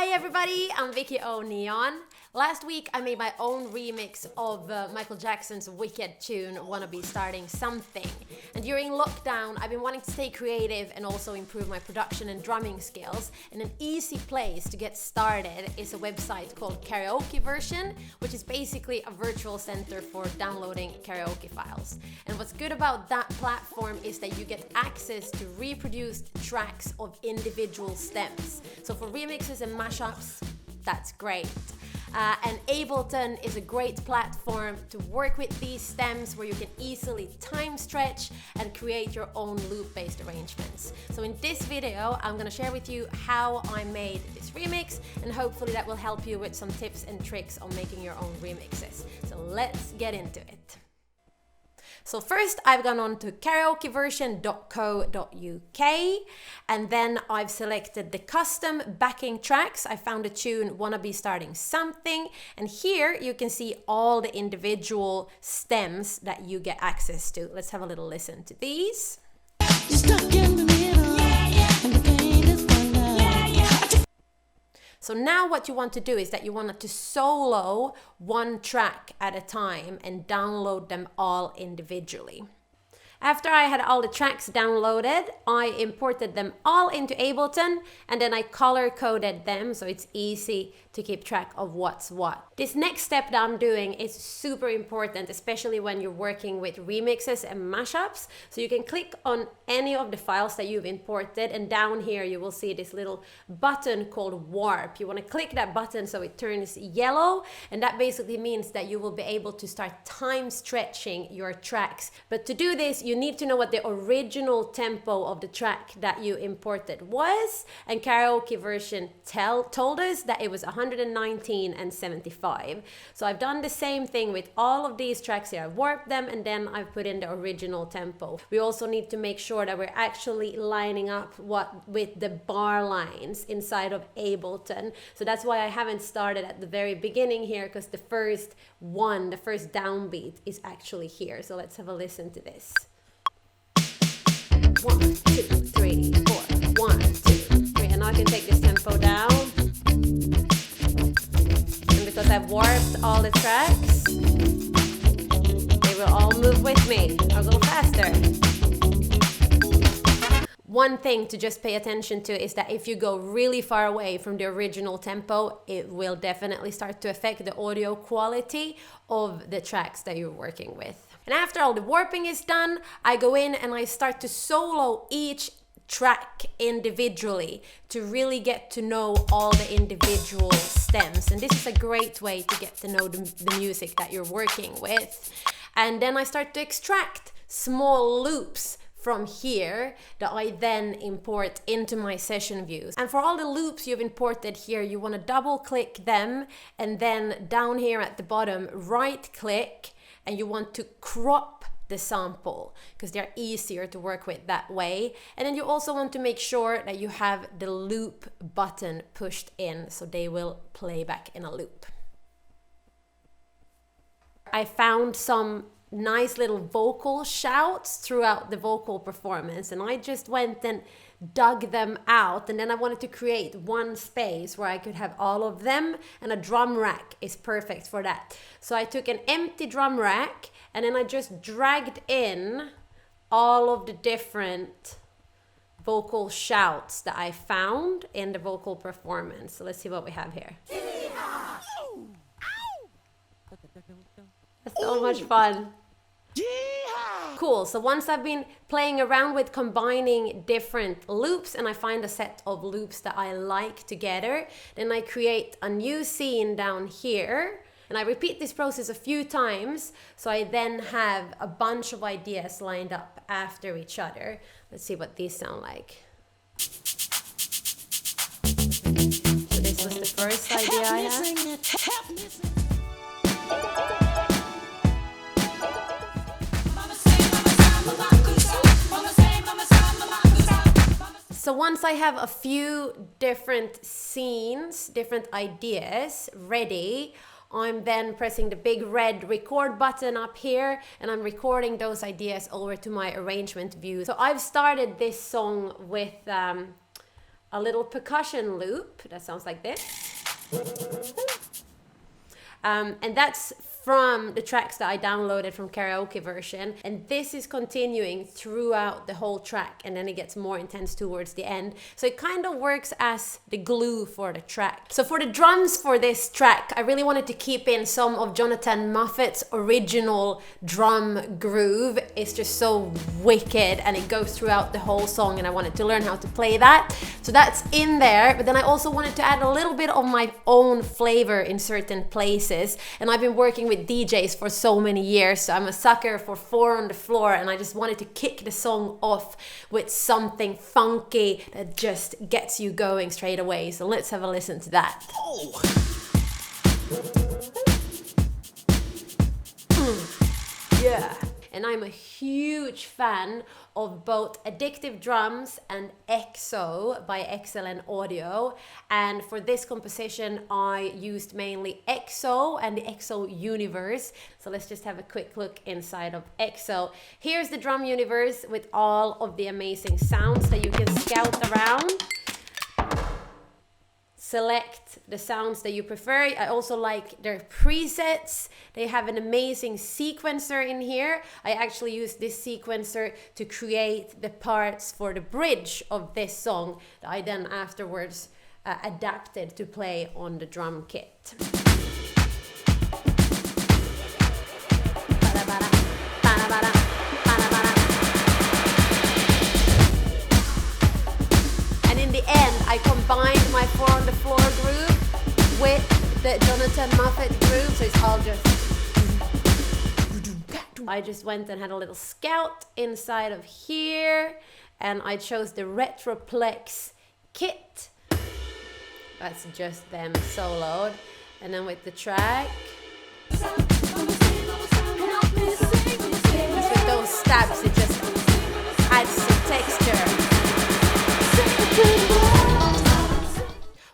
Hi everybody, I'm Vicky O'Neon. Last week I made my own remix of Michael Jackson's wicked tune, Wanna Be Starting Something. And during lockdown I've been wanting to stay creative and also improve my production and drumming skills. And an easy place to get started is a website called Karaoke Version, which is basically a virtual center for downloading karaoke files. And what's good about that platform is that you get access to reproduced tracks of individual stems. So for remixes and mashups, that's great. And Ableton is a great platform to work with these stems where you can easily time stretch and create your own loop-based arrangements. So in this video, I'm gonna share with you how I made this remix, and hopefully that will help you with some tips and tricks on making your own remixes. So let's get into it. So first I've gone on to karaokeversion.co.uk, and then I've selected the custom backing tracks. I found a tune, Wanna Be Starting Something, and here you can see all the individual stems that you get access to. Let's have a little listen to these. You're stuck in the middle, and the pain is So now what you want to do is that you want to solo one track at a time and download them all individually. After I had all the tracks downloaded, I imported them all into Ableton, and then I color coded them so it's easy to keep track of what's what. This next step that I'm doing is super important, especially when you're working with remixes and mashups. So you can click on any of the files that you've imported, and down here you will see this little button called warp. You want to click that button so it turns yellow, and that basically means that you will be able to start time stretching your tracks. But to do this, you need to know what the original tempo of the track that you imported was, and Karaoke Version told us that it was 119 and 75. So I've done the same thing with all of these tracks here. I've warped them and then I've put in the original tempo. We also need to make sure that we're actually lining up with the bar lines inside of Ableton. So that's why I haven't started at the very beginning here, because the first downbeat is actually here. So let's have a listen to this. 1, 2, 3, 4. 1, 2, 3. And now I can take this tempo down. And because I've warped all the tracks, they will all move with me. I'll go faster. One thing to just pay attention to is that if you go really far away from the original tempo, it will definitely start to affect the audio quality of the tracks that you're working with. And after all the warping is done, I go in and I start to solo each track individually to really get to know all the individual stems. And this is a great way to get to know the music that you're working with. And then I start to extract small loops from here that I then import into my session views. And for all the loops you've imported here, you want to double click them, and then down here at the bottom, right click, and you want to crop the sample because they're easier to work with that way. And then you also want to make sure that you have the loop button pushed in so they will play back in a loop. I found some nice little vocal shouts throughout the vocal performance, and I just went and dug them out, and then I wanted to create one space where I could have all of them, and a drum rack is perfect for that. So I took an empty drum rack and then I just dragged in all of the different vocal shouts that I found in the vocal performance. So let's see what we have here. That's so much fun. Cool, so once I've been playing around with combining different loops and I find a set of loops that I like together, then I create a new scene down here, and I repeat this process a few times, so I then have a bunch of ideas lined up after each other. Let's see what these sound like. So this was the first idea I had. So once I have a few different scenes, different ideas ready, I'm then pressing the big red record button up here, and I'm recording those ideas over to my arrangement view. So I've started this song with a little percussion loop that sounds like this. And that's from the tracks that I downloaded from Karaoke version, and this is continuing throughout the whole track, and then it gets more intense towards the end, so it kind of works as the glue for the track. So for the drums for this track, I really wanted to keep in some of Jonathan Moffat's original drum groove. It's just so wicked and it goes throughout the whole song, and I wanted to learn how to play that, so that's in there. But then I also wanted to add a little bit of my own flavor in certain places, and I've been working with DJs for so many years, so I'm a sucker for 4 on the floor, and I just wanted to kick the song off with something funky that just gets you going straight away. So let's have a listen to that. Oh. Yeah. And I'm a huge fan of both Addictive Drums and XO by XO and Audio. And for this composition, I used mainly XO and the XO universe. So let's just have a quick look inside of XO. Here's the drum universe with all of the amazing sounds that you can scout around. Select the sounds that you prefer. I also like their presets. They have an amazing sequencer in here. I actually used this sequencer to create the parts for the bridge of this song that I then afterwards adapted to play on the drum kit. And in the end, I combined my 4 on the floor groove with the Jonathan Moffat groove, so it's all just... I just went and had a little scout inside of here, and I chose the Retroplex kit. That's just them soloed. And then with the track, just with those stabs, it just adds some texture.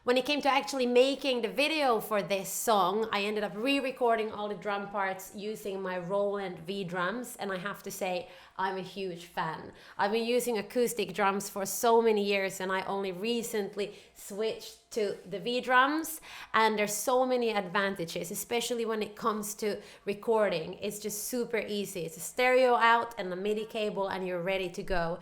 When it came to actually making the video for this song, I ended up re-recording all the drum parts using my Roland V-Drums, and I have to say, I'm a huge fan. I've been using acoustic drums for so many years, and I only recently switched to the V-Drums, and there's so many advantages, especially when it comes to recording. It's just super easy. It's a stereo out and a MIDI cable, and you're ready to go.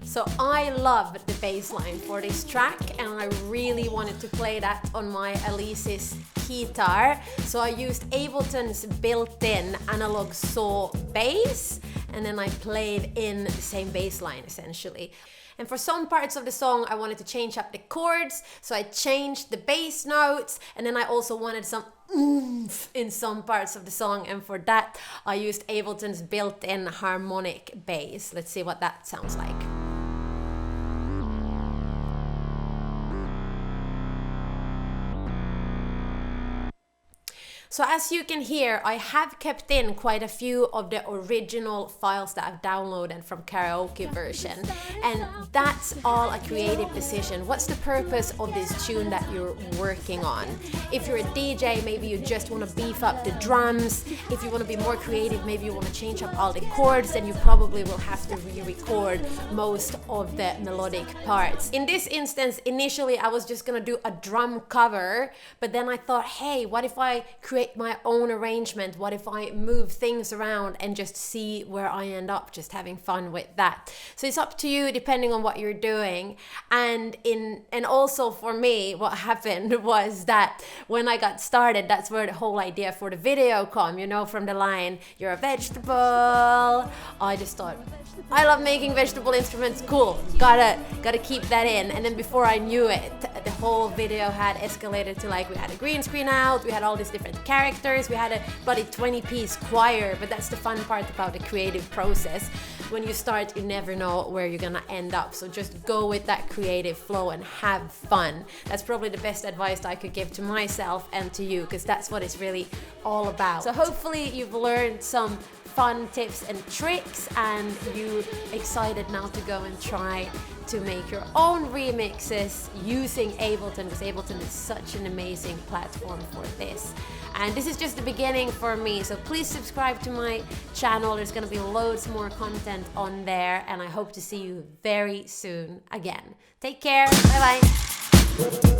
So I love the bass line for this track, and I really wanted to play that on my Alesis guitar. So I used Ableton's built-in analog saw bass, and then I played in the same bass line essentially. And for some parts of the song, I wanted to change up the chords, so I changed the bass notes, and then I also wanted some oomph in some parts of the song, and for that, I used Ableton's built-in harmonic bass. Let's see what that sounds like. So as you can hear, I have kept in quite a few of the original files that I've downloaded from Karaoke version. And that's all a creative decision. What's the purpose of this tune that you're working on? If you're a DJ, maybe you just want to beef up the drums. If you want to be more creative, maybe you want to change up all the chords, then you probably will have to re-record most of the melodic parts. In this instance, initially I was just going to do a drum cover, but then I thought, hey, what if I create my own arrangement? What if I move things around and just see where I end up, just having fun with that? So it's up to you depending on what you're doing. And also for me, what happened was that when I got started, that's where the whole idea for the video come, you know, from the line, you're a vegetable. I just thought, I love making vegetable instruments, cool, gotta keep that in. And then before I knew it, the whole video had escalated to, like, we had a green screen out, we had all these different characters, we had a bloody 20-piece choir. But that's the fun part about the creative process. When you start, you never know where you're gonna end up, so just go with that creative flow and have fun. That's probably the best advice I could give to myself and to you, because that's what it's really all about. So hopefully you've learned some fun tips and tricks, and you excited now to go and try to make your own remixes using Ableton, because Ableton is such an amazing platform for this. And this is just the beginning for me, so please subscribe to my channel. There's gonna be loads more content on there, and I hope to see you very soon again. Take care, bye bye.